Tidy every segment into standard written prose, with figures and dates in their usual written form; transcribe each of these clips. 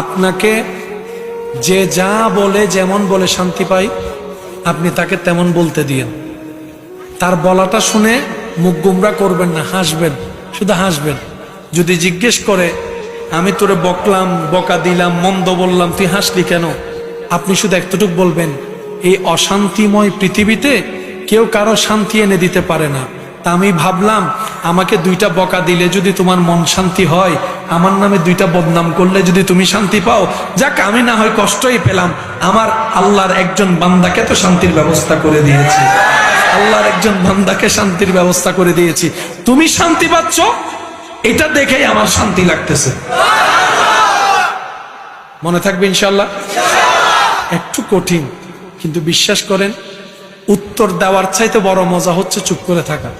আপনাকে যে যা বলে যেমন বলে শান্তি পাই, আপনি তাকে তেমন বলতে দিয়েন। তার বলাটা শুনে মুখ গুমরা করবেন না, হাসবেন, শুধু হাসবেন। যদি জিজ্ঞেস করে আমি তোরে বকলাম, বকা দিলাম, মন্দ বললাম, তুই হাসলি কেন, আপনি শুধু এতটুকু বলবেন, এই অশান্তিময় পৃথিবীতে কেউ কারো শান্তি এনে দিতে পারে না। তা আমি ভাবলাম আমাকে 2টা বকা দিলে যদি তোমার মন শান্তি হয়, আমার নামে 2টা বদনাম করলে যদি তুমি শান্তি পাও, যাক আমি না হয় কষ্টই পেলাম, আমার আল্লাহর একজন বান্দাকে তো শান্তির ব্যবস্থা করে দিয়েছি, আল্লাহর একজন বান্দাকে শান্তির ব্যবস্থা করে দিয়েছি, তুমি শান্তি পাচ্ছ, এটা দেখেই আমার শান্তি লাগতেছে। মনে থাকবে ইনশাআল্লাহ। একটু কঠিন, কিন্তু বিশ্বাস করেন উত্তর দেওয়ার চাইতে বড় মজা হচ্ছে চুপ করে থাকা।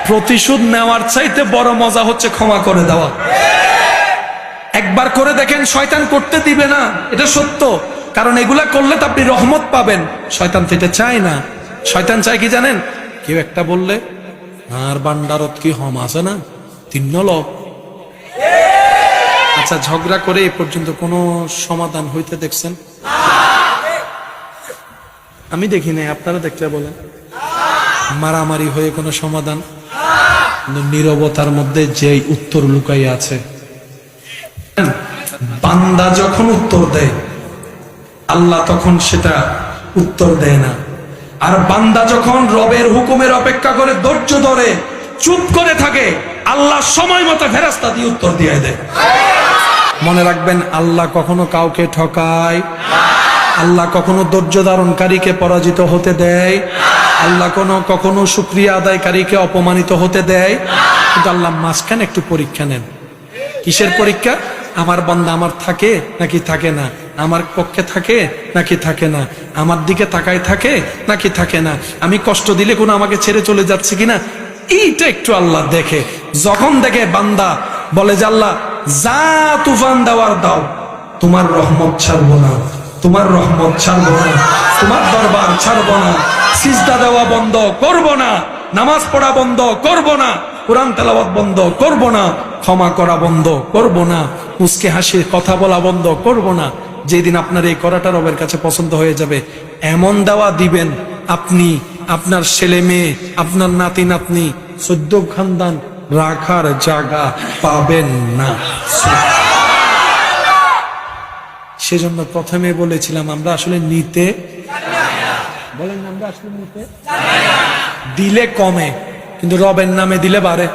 প্রতিশোধ নেওয়ার চাইতে বড় মজা হচ্ছে ক্ষমা করে দেওয়া। একবার করে দেখেন, শয়তান করতে দিবে না, এটা সত্য। কারণ এগুলা করলে তো আপনি রহমত পাবেন, শয়তান তো এটা চায় না। শয়তান চায় কি জানেন? কেউ একটা বললে আর বান্ডারত কি হম আছে না 3 লোক। আচ্ছা, ঝগড়া করে এ পর্যন্ত কোনো সমাধান হইতে দেখছেন? আমি দেখি নাই, আপনারা দেখতে বলেন। মারামারি হয়ে কোনো সমাধান? নীরবতার মধ্যে যে উত্তর লুকাই আছে। বান্দা যখন উত্তর দেয়, আল্লাহ তখন সেটা উত্তর দেয় না। আর বান্দা যখন রবের হুকুমের অপেক্ষা করে ধৈর্য ধরে চুপ করে থাকে, আল্লাহ সময় মতো ফেরেশতা দিয়ে উত্তর দিয়ে দেয়। মনে রাখবেন, আল্লাহ কখনো কাউকে ঠকায়, আল্লাহ কখনো ধৈর্য ধারণকারীকে পরাজিত হতে দেয়, আল্লাহ কখনো শুকরিয়া আদায়কারীকে অপমানিত হতে দেয়। কিন্তু আল্লাহ মাঝখানে একটু পরীক্ষা নেন। কিসের পরীক্ষা? আমার বান্দা আমার থাকে নাকি থাকে না, আমার পক্ষে থাকে নাকি থাকে না, আমার দিকে তাকায় থাকে নাকি থাকে না, আমি কষ্ট দিলে কোনো আমাকে ছেড়ে চলে যাচ্ছে কিনা, এইটা একটু আল্লাহ দেখে। যখন দেখে বান্দা বলে যে আল্লাহ যা তুফান দেওয়ার দাও, তোমার রহমত ছাড়বো না, তোমার রহমত ছাড়বো না, তোমার দরবার ছাড়বো না, সিজদা দেওয়া বন্ধ করব না, নামাজ পড়া বন্ধ করব না, কোরআন তেলাওয়াত বন্ধ করব না, ক্ষমা করা বন্ধ করব না, মুস্কি হাসি কথা বলা বন্ধ করব না। যেদিন আপনার এই করাটা রবের কাছে পছন্দ হয়ে যাবে, এমন দেওয়া দিবেন আপনি, আপনার ছেলে মেয়ে, আপনার নাতি নাতনি, 14 খানদান রাখার জায়গা পাবেন না। সেজন্য প্রথমে বলেছিলাম আমরা আসলে নিতে বলেন, আমরা আসলে নিতে দিলে কমে, কিন্তু রবের নামে দিলে বাড়ে।